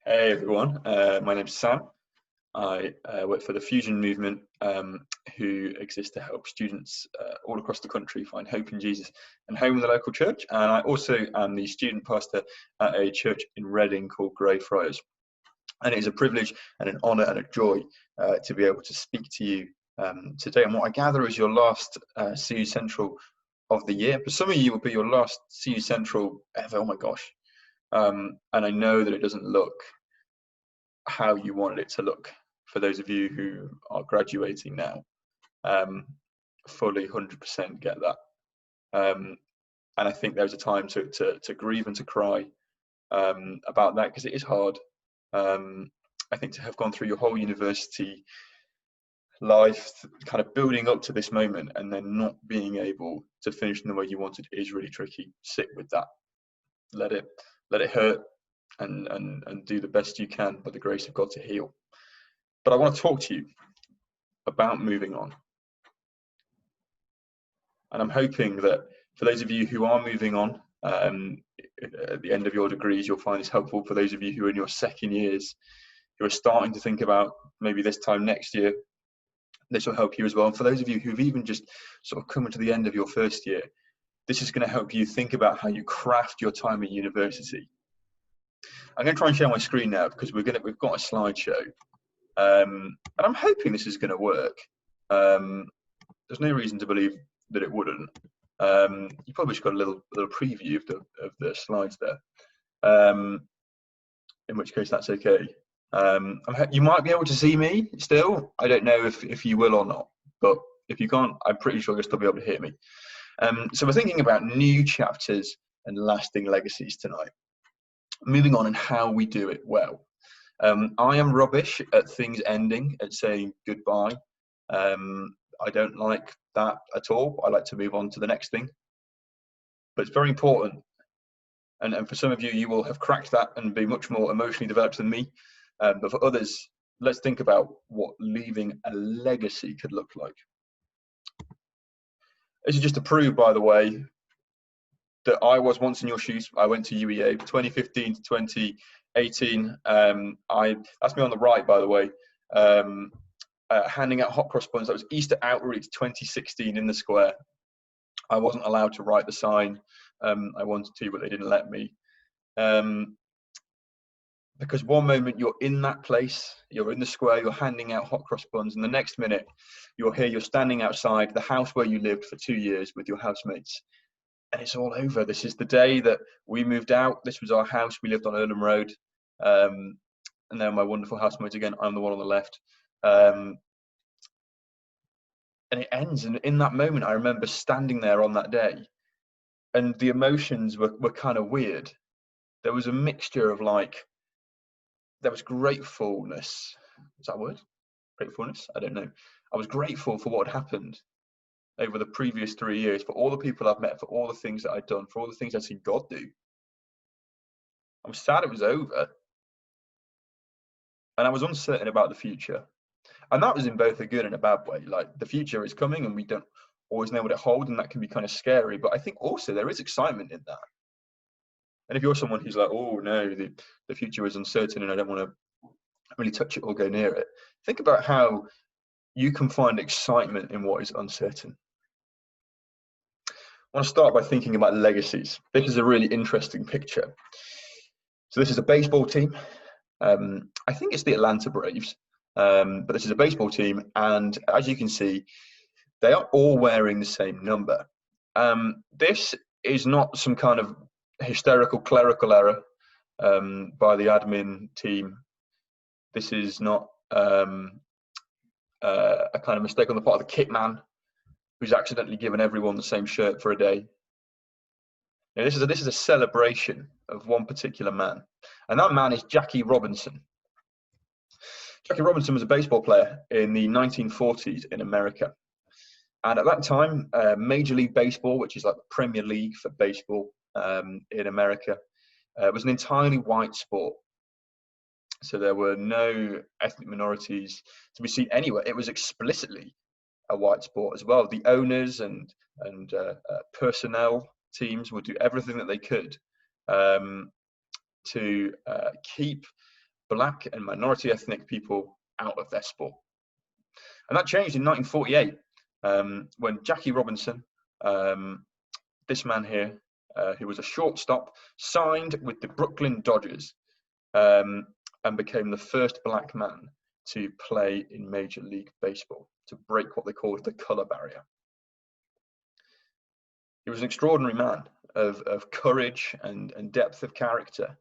Hey everyone, my name's Sam. I work for the Fusion Movement, who exist to help students all across the country find hope in Jesus and home in the local church. And I also am the student pastor at a church in Reading called Greyfriars. And it is a privilege and an honour and a joy to be able to speak to you today. And what I gather is your last CU Central of the year. For some of you, it will be your last CU Central ever. Oh my gosh. And I know that it doesn't look how you wanted it to look for those of you who are graduating now. Fully 100% get that. And I think there's a time to grieve and to cry about that, because it is hard. I think to have gone through your whole university life, kind of building up to this moment, and then not being able to finish in the way you wanted is really tricky. Sit with that. Let it hurt, and do the best you can by the grace of God to heal. But I want to talk to you about moving on. And I'm hoping that for those of you who are moving on, at the end of your degrees, you'll find this helpful. For those of you who are in your second years, who are starting to think about maybe this time next year, this will help you as well. And for those of you who've even just sort of come to the end of your first year, this is going to help you think about how you craft your time at university. I'm going to try and share my screen now, because we've got a slideshow, and I'm hoping this is going to work. There's no reason to believe that it wouldn't. You probably just got a little preview of the slides there. In which case that's okay. You might be able to see me still. I don't know if you will or not, but if you can't, I'm pretty sure you'll still be able to hear me. So we're thinking about new chapters and lasting legacies tonight. Moving on and how we do it well. I am rubbish at things ending, at saying goodbye. I don't like that at all. I like to move on to the next thing. But it's very important. And for some of you, you will have cracked that and be much more emotionally developed than me. But for others, let's think about what leaving a legacy could look like. This is just to prove, by the way, that I was once in your shoes. I went to UEA 2015 to 2018. That's me on the right, by the way. Handing out hot cross buns. That was Easter Outreach 2016 in the square. I wasn't allowed to write the sign. I wanted to, but they didn't let me. Because one moment you're in that place, you're in the square, you're handing out hot cross buns, and the next minute you're standing outside the house where you lived for 2 years with your housemates. And it's all over. This is the day that we moved out. This was our house. We lived on Earlham Road. And then my wonderful housemates again. I'm the one on the left. And it ends. And in that moment, I remember standing there on that day, and the emotions were kind of weird. There was a mixture of there was gratefulness. Is that a word? Gratefulness? I don't know. I was grateful for what had happened over the previous 3 years, for all the people I've met, for all the things that I'd done, for all the things I'd seen God do. I'm sad it was over. And I was uncertain about the future. And that was in both a good and a bad way. Like, the future is coming and we don't always know what it holds, and that can be kind of scary. But I think also there is excitement in that. And if you're someone who's like, oh no, the future is uncertain and I don't want to really touch it or go near it, think about how you can find excitement in what is uncertain. I want to start by thinking about legacies. This is a really interesting picture. So this is a baseball team. I think it's the Atlanta Braves, but this is a baseball team, and as you can see, they are all wearing the same number. This is not some kind of hysterical clerical error by the admin team. This is not a kind of mistake on the part of the kit man who's accidentally given everyone the same shirt for a day. Now, this is a celebration of one particular man, and that man is Jackie Robinson. Jackie Robinson was a baseball player in the 1940s in America. And at that time, Major League Baseball, which is like the Premier League for baseball in America, was an entirely white sport. So there were no ethnic minorities to be seen anywhere. It was explicitly a white sport as well. The owners and personnel teams would do everything that they could to keep black and minority ethnic people out of their sport. And that changed in 1948 when Jackie Robinson, this man here, who was a shortstop, signed with the Brooklyn Dodgers and became the first black man to play in Major League Baseball, to break what they called the color barrier. He was an extraordinary man of courage and depth of character.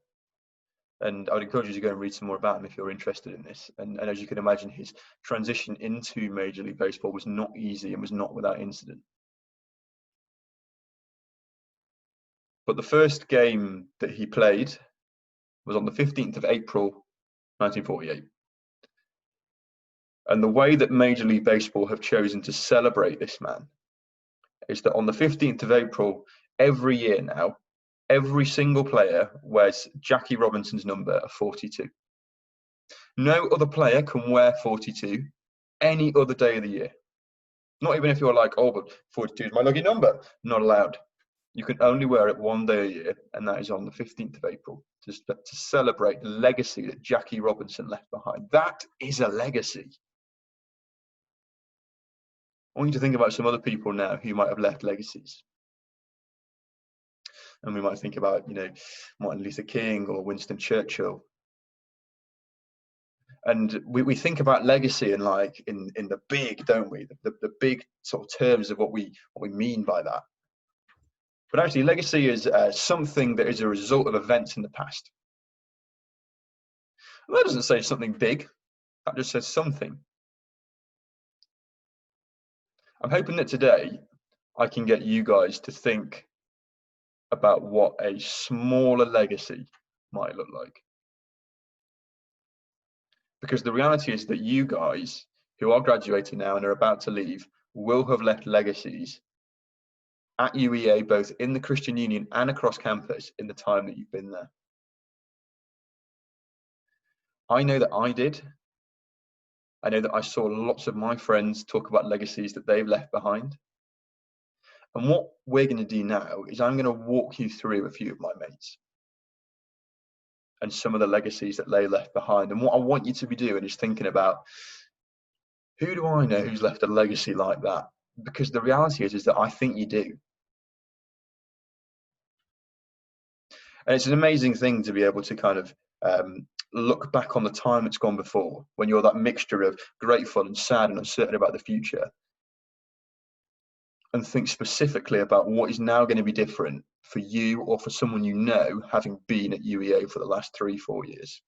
And I would encourage you to go and read some more about him if you're interested in this. And as you can imagine, his transition into Major League Baseball was not easy and was not without incident. But the first game that he played was on the 15th of April, 1948. And the way that Major League Baseball have chosen to celebrate this man is that on the 15th of April, every year now, every single player wears Jackie Robinson's number of 42. No other player can wear 42 any other day of the year. Not even if you're like, oh, but 42 is my lucky number. Not allowed. You can only wear it one day a year, and that is on the 15th of April, to celebrate the legacy that Jackie Robinson left behind. That is a legacy. I want you to think about some other people now who might have left legacies. And we might think about, Martin Luther King or Winston Churchill. And we think about legacy in the big, don't we? The big sort of terms of what we mean by that. But actually, legacy is something that is a result of events in the past. And that doesn't say something big. That just says something. I'm hoping that today I can get you guys to think about what a smaller legacy might look like. Because the reality is that you guys who are graduating now and are about to leave will have left legacies at UEA, both in the Christian Union and across campus, in the time that you've been there. I know that I did. I know that I saw lots of my friends talk about legacies that they've left behind. And what we're going to do now is I'm going to walk you through a few of my mates and some of the legacies that they left behind. And what I want you to be doing is thinking about, who do I know who's left a legacy like that? Because the reality is that I think you do. And it's an amazing thing to be able to kind of look back on the time that's gone before, when you're that mixture of grateful and sad and uncertain about the future, and think specifically about what is now going to be different for you or for someone you know, having been at UEA for the last 3-4 years.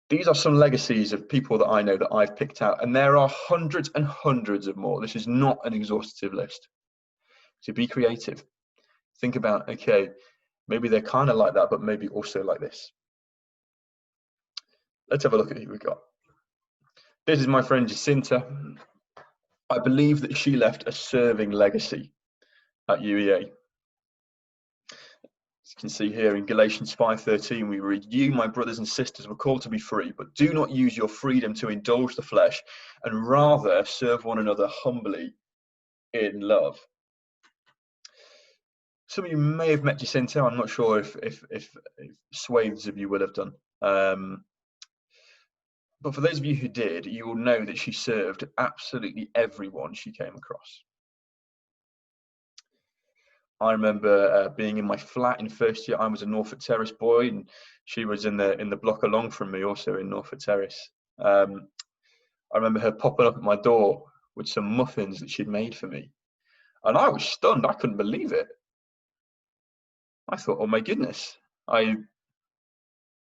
These are some legacies of people that I know that I've picked out, and there are hundreds and hundreds of more. This is not an exhaustive list. So be creative. Think about, okay, maybe they're kind of like that, but maybe also like this. Let's have a look at who we got. This is my friend Jacinta. I believe that she left a serving legacy at UEA. As you can see here in Galatians 5:13, we read, "You, my brothers and sisters, were called to be free, but do not use your freedom to indulge the flesh, and rather serve one another humbly in love." Some of you may have met Jacinta. I'm not sure if swathes of you will have done. But for those of you who did, you will know that she served absolutely everyone she came across. I remember being in my flat in first year. I was a Norfolk Terrace boy, and she was in the block along from me, also in Norfolk Terrace. I remember her popping up at my door with some muffins that she'd made for me, and I was stunned. I couldn't believe it. I thought, oh my goodness, I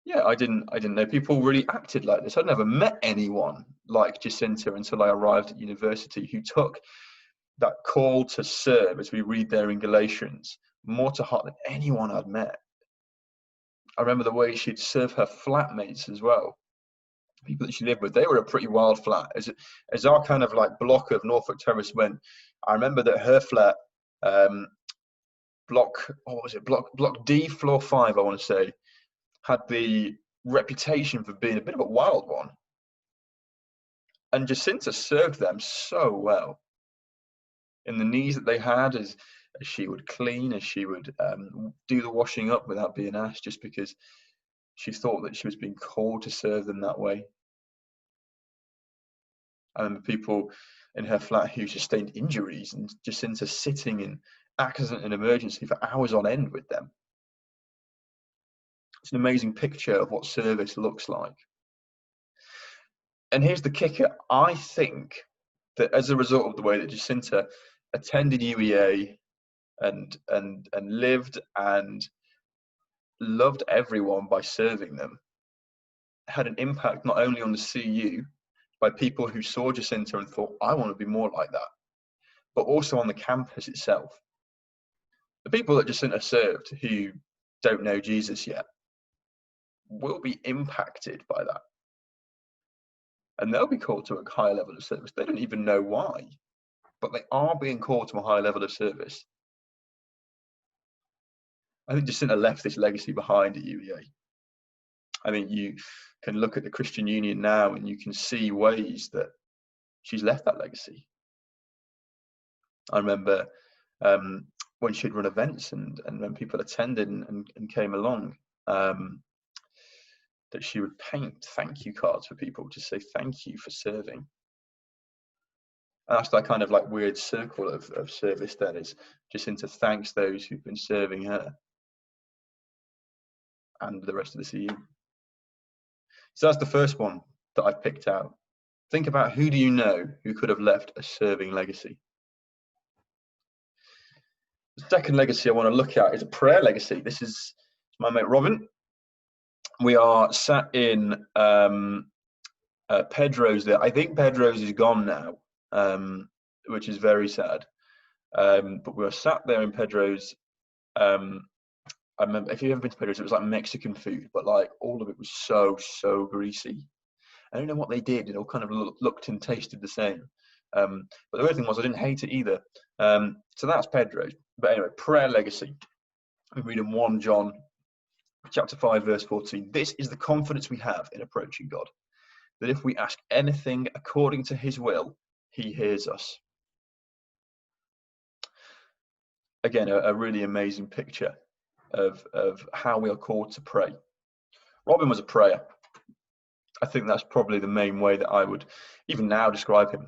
didn't know people really acted like this. I'd never met anyone like Jacinta until I arrived at university, who took that call to serve, as we read there in Galatians, more to heart than anyone I'd met. I remember the way she'd serve her flatmates as well, people that she lived with. They were a pretty wild flat. As our kind of like block of Norfolk Terrace went, I remember that her flat, block D, floor 5, I want to say, had the reputation for being a bit of a wild one. And Jacinta served them so well. In the needs that they had, as she would clean, as she would do the washing up without being asked, just because she thought that she was being called to serve them that way. I remember people in her flat who sustained injuries, and Jacinta sitting in accident and emergency for hours on end with them. It's an amazing picture of what service looks like. And here's the kicker. I think that as a result of the way that Jacinta attended UEA and lived and loved everyone by serving them, had an impact not only on the CU by people who saw Jacinta and thought, I want to be more like that, but also on the campus itself. The people that Jacinta served who don't know Jesus yet will be impacted by that. And they'll be called to a higher level of service. They don't even know why, but they are being called to a higher level of service. I think Jacinta left this legacy behind at UEA. I mean, you can look at the Christian Union now and you can see ways that she's left that legacy. I remember when she'd run events and when people attended and came along, that she would paint thank you cards for people to say thank you for serving. And that's that kind of like weird circle of service then, is Jacinta thanks those who've been serving her and the rest of the CU. So that's the first one that I've picked out. Think about, who do you know who could have left a serving legacy? The second legacy I want to look at is a prayer legacy. This is my mate Robin. We are sat in Pedro's there. I think Pedro's is gone now, which is very sad. But we were sat there in Pedro's. I remember, if you've ever been to Pedro's, it was like Mexican food, but like all of it was so greasy. I don't know what they did. It all kind of looked and tasted the same. But the weird thing was, I didn't hate it either. So that's Pedro's. But anyway, prayer legacy. I'm reading 1 John chapter 5, verse 14. This is the confidence we have in approaching God, that if we ask anything according to his will, he hears us. Again, a really amazing picture of how we are called to pray. Robin was a prayer. I think that's probably the main way that I would even now describe him.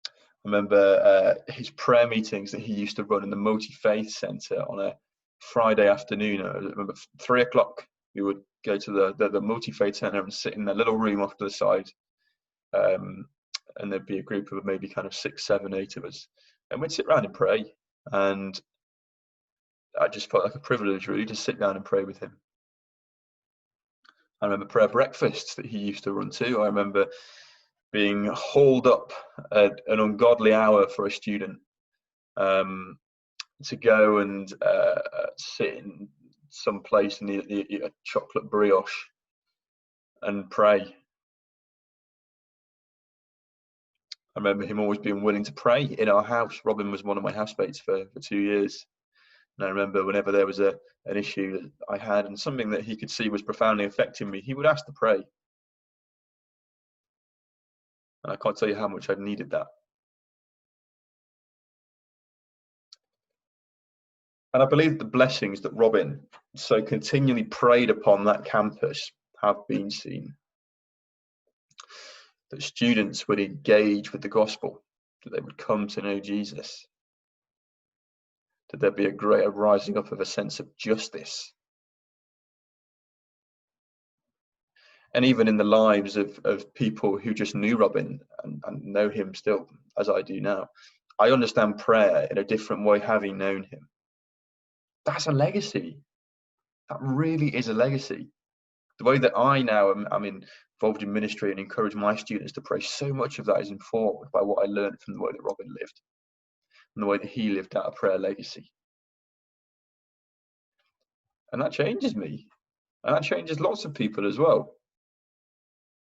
I remember his prayer meetings that he used to run in the Multi-Faith Centre on a Friday afternoon. I remember 3 o'clock, we would go to the Multi-Faith Centre and sit in a little room off to the side. And there'd be a group of maybe kind of 6, 7, 8 of us. And we'd sit around and pray. And I just felt like a privilege, really, to sit down and pray with him. I remember prayer breakfasts that he used to run too. I remember being hauled up at an ungodly hour for a student to go and sit in some place and eat a chocolate brioche and pray. I remember him always being willing to pray in our house. Robin was one of my housemates for 2 years. And I remember whenever there was an issue that I had and something that he could see was profoundly affecting me, he would ask to pray. And I can't tell you how much I've needed that. And I believe the blessings that Robin so continually prayed upon that campus have been seen. That students would engage with the gospel, that they would come to know Jesus, that there'd be a greater rising up of a sense of justice. And even in the lives of people who just knew Robin and know him still, as I do now, I understand prayer in a different way having known him. That's a legacy. That really is a legacy. The way that I now am involved in ministry and encourage my students to pray, so much of that is informed by what I learned from the way that Robin lived and the way that he lived out a prayer legacy. And that changes me. And that changes lots of people as well.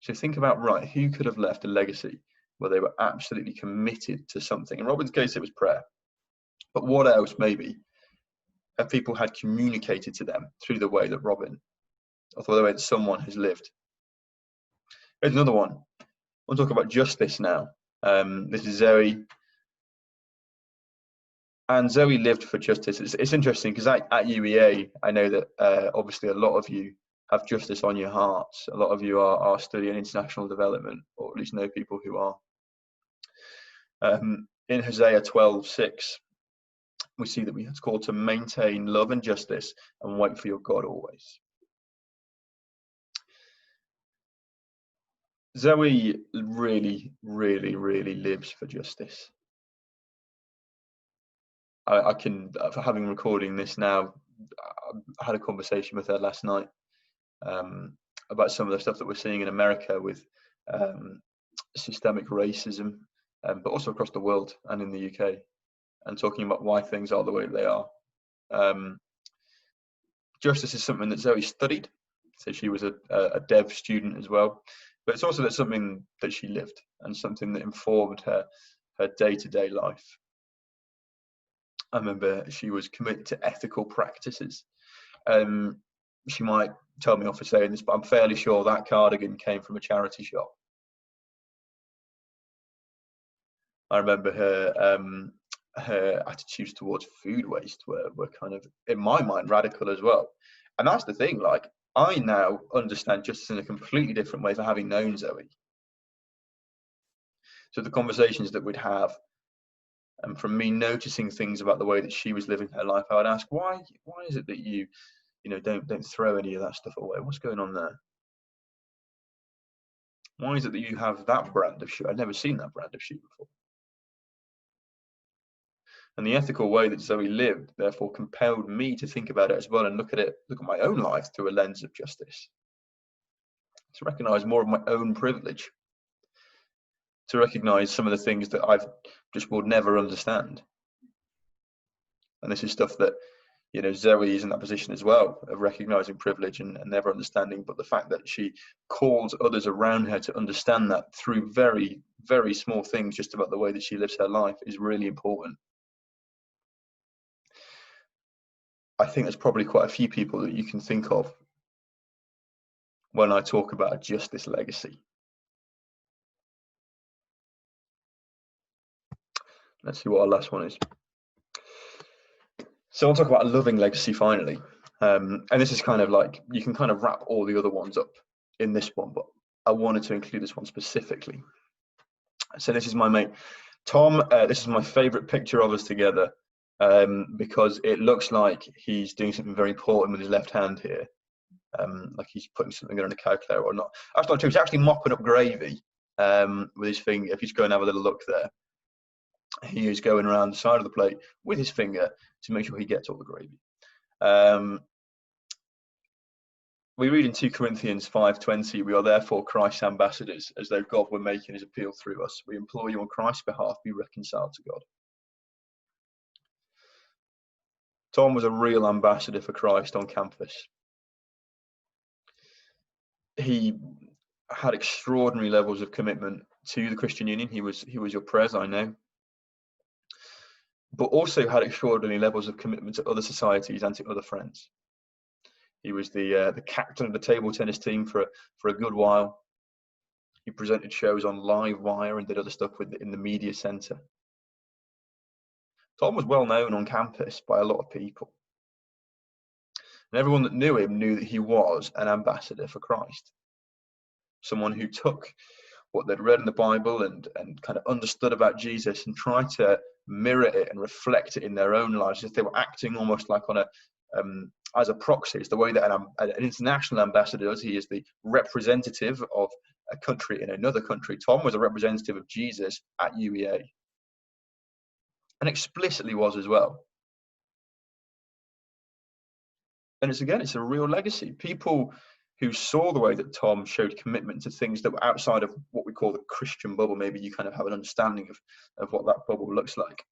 So think about, right, who could have left a legacy where they were absolutely committed to something? In Robin's case, it was prayer. But what else, maybe, have people had communicated to them through the way that Robin, or the way that someone has lived? Here's another one. I want to talk about justice now. This is Zoe. And Zoe lived for justice. It's interesting because at UEA, I know that obviously a lot of you have justice on your hearts. A lot of you are studying international development, or at least know people who are. In Hosea 12:6, we see that we are called to maintain love and justice and wait for your God always. Zoe really, really, really lives for justice. I can, for having recording this now, I had a conversation with her last night about some of the stuff that we're seeing in America with systemic racism, but also across the world and in the UK, and talking about why things are the way they are. Justice is something that Zoe studied, so she was a dev student as well, but it's also something that she lived and something that informed her day-to-day life. I remember she was committed to ethical practices. She might tell me off for saying this, but I'm fairly sure that cardigan came from a charity shop. I remember her attitudes towards food waste were kind of, in my mind, radical as well. And that's the thing, like, I now understand justice in a completely different way for having known Zoe. So the conversations that we'd have, and from me noticing things about the way that she was living her life, I would ask, why is it that you don't throw any of that stuff away? What's going on there? Why is it that you have that brand of shoe? I'd never seen that brand of shoe before. And the ethical way that Zoe lived, therefore, compelled me to think about it as well and look at my own life through a lens of justice. To recognize more of my own privilege. To recognize some of the things that I've just will never understand. And this is stuff that, Zoe is in that position as well, of recognizing privilege and never understanding, but the fact that she calls others around her to understand that through very, very small things, just about the way that she lives her life, is really important. I think there's probably quite a few people that you can think of when I talk about a justice legacy. Let's see what our last one is. So I'll talk about a loving legacy finally. And this is kind of like, you can kind of wrap all the other ones up in this one, but I wanted to include this one specifically. So this is my mate, Tom. This is my favorite picture of us together because it looks like he's doing something very important with his left hand here. Like he's putting something on a calculator or not. That's not true. He's actually mopping up gravy with his finger. If you just go and have a little look there, he is going around the side of the plate with his finger to make sure he gets all the gravy. We read in 2 Corinthians 5:20, we are therefore Christ's ambassadors, as though God were making his appeal through us. We implore you on Christ's behalf, be reconciled to God. Tom was a real ambassador for Christ on campus. He had extraordinary levels of commitment to the Christian Union. He was your pres, I know, but also had extraordinary levels of commitment to other societies and to other friends. He was the captain of the table tennis team for a good while. He presented shows on Live Wire and did other stuff in the media centre. Tom was well known on campus by a lot of people. And everyone that knew him knew that he was an ambassador for Christ. Someone who took what they'd read in the Bible and kind of understood about Jesus and tried to mirror it and reflect it in their own lives, as if they were acting almost like on a as a proxy. It's the way that an international ambassador does. He is the representative of a country in another country. Tom was a representative of Jesus at UEA, and explicitly was as well. And it's a real legacy. People who saw the way that Tom showed commitment to things that were outside of what we call the Christian bubble. Maybe you kind of have an understanding of what that bubble looks like.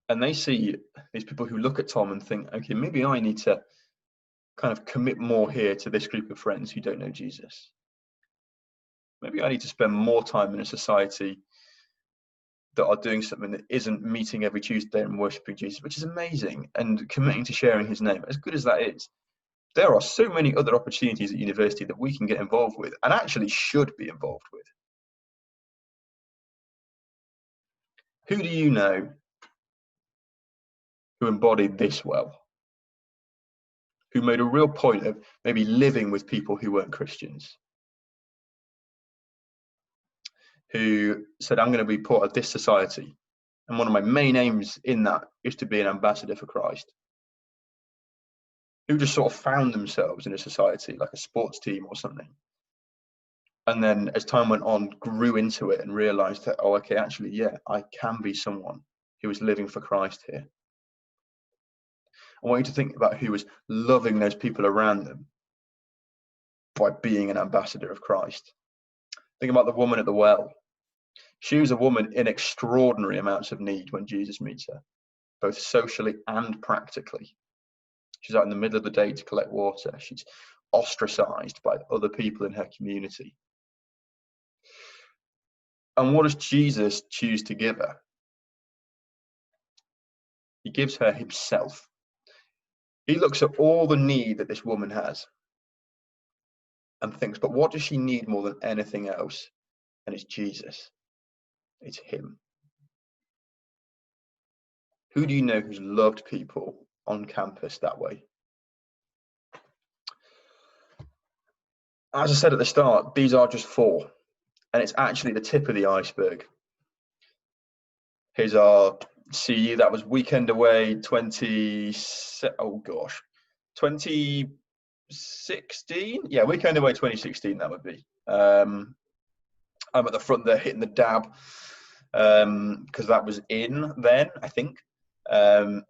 And they see these people who look at Tom and think, okay, maybe I need to kind of commit more here to this group of friends who don't know Jesus. Maybe I need to spend more time in a society that are doing something that isn't meeting every Tuesday and worshiping Jesus, which is amazing, and committing to sharing his name. As good as that is, there are so many other opportunities at university that we can get involved with and actually should be involved with. Who do you know who embodied this well? Who made a real point of maybe living with people who weren't Christians? Who said, I'm going to be part of this society, and one of my main aims in that is to be an ambassador for Christ. Who just sort of found themselves in a society, like a sports team or something. And then as time went on, grew into it and realized that, oh, okay, actually, yeah, I can be someone who is living for Christ here. I want you to think about who was loving those people around them by being an ambassador of Christ. Think about the woman at the well. She was a woman in extraordinary amounts of need when Jesus meets her, both socially and practically. She's out in the middle of the day to collect water. She's ostracized by other people in her community. And what does Jesus choose to give her? He gives her himself. He looks at all the need that this woman has and thinks, but what does she need more than anything else? And it's Jesus. It's him. Who do you know who's loved people on campus that way? As I said at the start, these are just 4, and it's actually the tip of the iceberg. Here's our CU. That was weekend away 2016. Yeah, weekend away 2016. That would be. I'm at the front there hitting the dab because that was in then, I think. I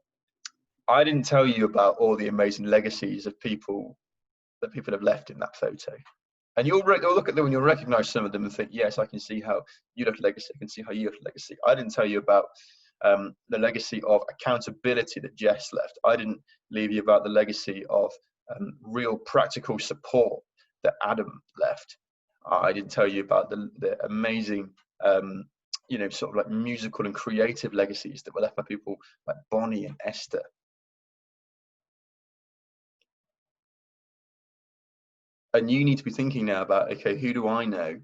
didn't tell you about all the amazing legacies of people that people have left in that photo. And you'll look at them and you'll recognize some of them and think, yes, I can see how you left a legacy. I can see how you left a legacy. I didn't tell you about the legacy of accountability that Jess left. I didn't leave you about the legacy of real practical support that Adam left. I didn't tell you about the amazing, sort of like musical and creative legacies that were left by people like Bonnie and Esther. And you need to be thinking now about, okay, who do I know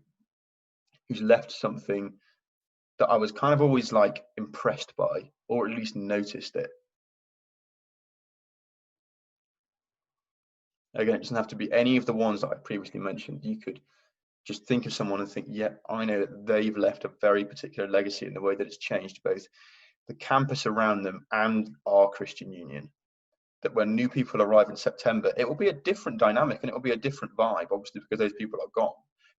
who's left something that I was kind of always like impressed by, or at least noticed it. Again, it doesn't have to be any of the ones that I previously mentioned. You could just think of someone and think, yeah, I know that they've left a very particular legacy in the way that it's changed both the campus around them and our Christian Union. That when new people arrive in September, it will be a different dynamic and it will be a different vibe, obviously, because those people are gone.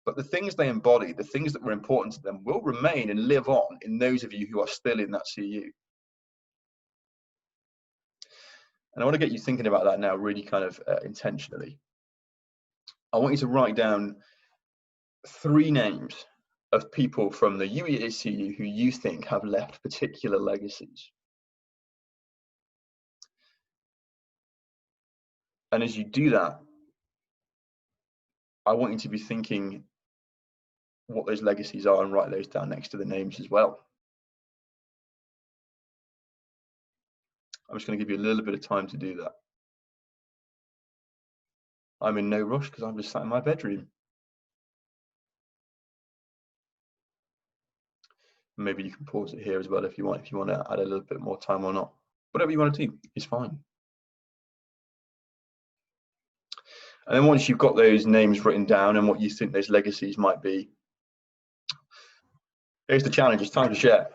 But the things they embody, the things that were important to them, will remain and live on in those of you who are still in that CU. And I want to get you thinking about that now, really kind of intentionally. I want you to write down 3 names of people from the UEA CU who you think have left particular legacies. And as you do that, I want you to be thinking what those legacies are and write those down next to the names as well. I'm just going to give you a little bit of time to do that. I'm in no rush because I'm just sat in my bedroom. Maybe you can pause it here as well if you want to add a little bit more time or not. Whatever you want to do is fine. And then once you've got those names written down and what you think those legacies might be, here's the challenge. It's time to share.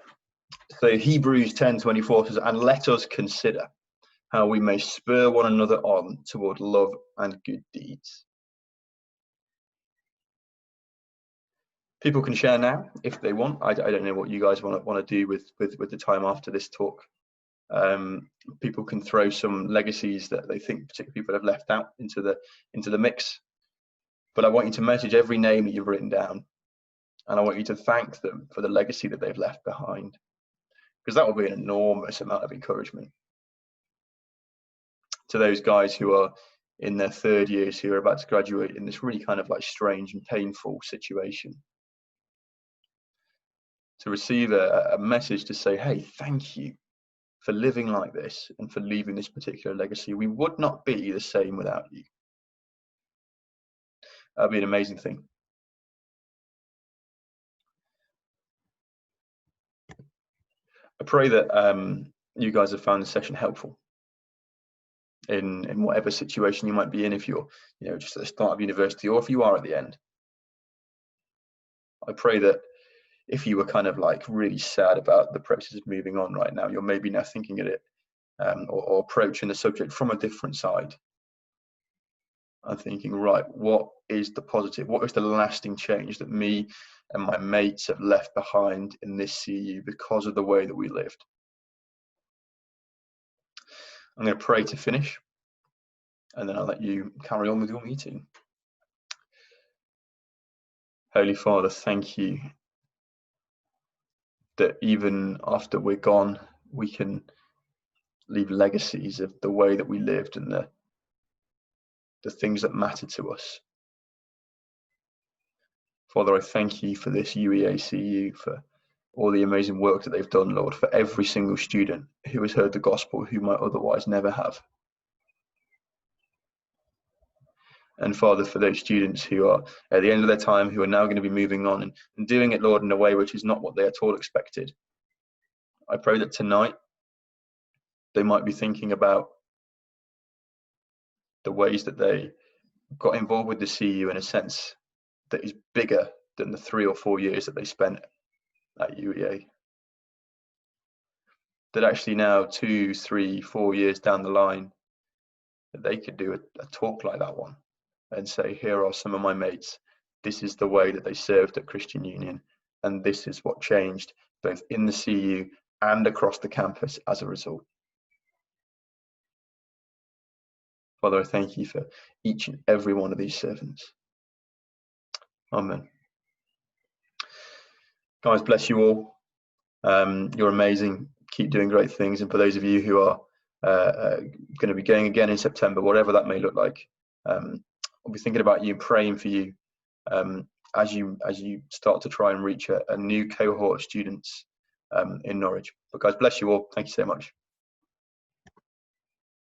So Hebrews 10:24 says, and let us consider how we may spur one another on toward love and good deeds. People can share now if they want. I don't know what you guys want to do with the time after this talk. People can throw some legacies that they think particular people have left out into the mix. But I want you to message every name that you've written down, and I want you to thank them for the legacy that they've left behind, because that will be an enormous amount of encouragement to those guys who are in their 3rd years who are about to graduate in this really kind of like strange and painful situation. To receive a message to say, hey, thank you for living like this and for leaving this particular legacy. We would not be the same without you. That'd be an amazing thing. pray that you guys have found this session helpful in whatever situation you might be in, if you're just at the start of university or if you are at the end. I pray that if you were kind of like really sad about the process of moving on right now, you're maybe now thinking at it or approaching the subject from a different side. I'm thinking, right, what is the positive? What is the lasting change that me and my mates have left behind in this CU because of the way that we lived? I'm going to pray to finish, and then I'll let you carry on with your meeting. Holy Father, thank you that even after we're gone, we can leave legacies of the way that we lived and the things that matter to us. Father, I thank you for this UEA CU, for all the amazing work that they've done, Lord, for every single student who has heard the gospel who might otherwise never have. And Father, for those students who are at the end of their time, who are now going to be moving on and doing it, Lord, in a way which is not what they at all expected, I pray that tonight they might be thinking about the ways that they got involved with the CU in a sense that is bigger than the 3 or 4 years that they spent at UEA. That actually now 2, 3, 4 years down the line, that they could do a talk like that one and say, here are some of my mates. This is the way that they served at Christian Union. And this is what changed both in the CU and across the campus as a result. Father, I thank you for each and every one of these servants. Amen. Guys, bless you all. You're amazing. Keep doing great things. And for those of you who are going to be going again in September, whatever that may look like, I'll be thinking about you, praying for you as you start to try and reach a new cohort of students in Norwich. But guys, bless you all. Thank you so much.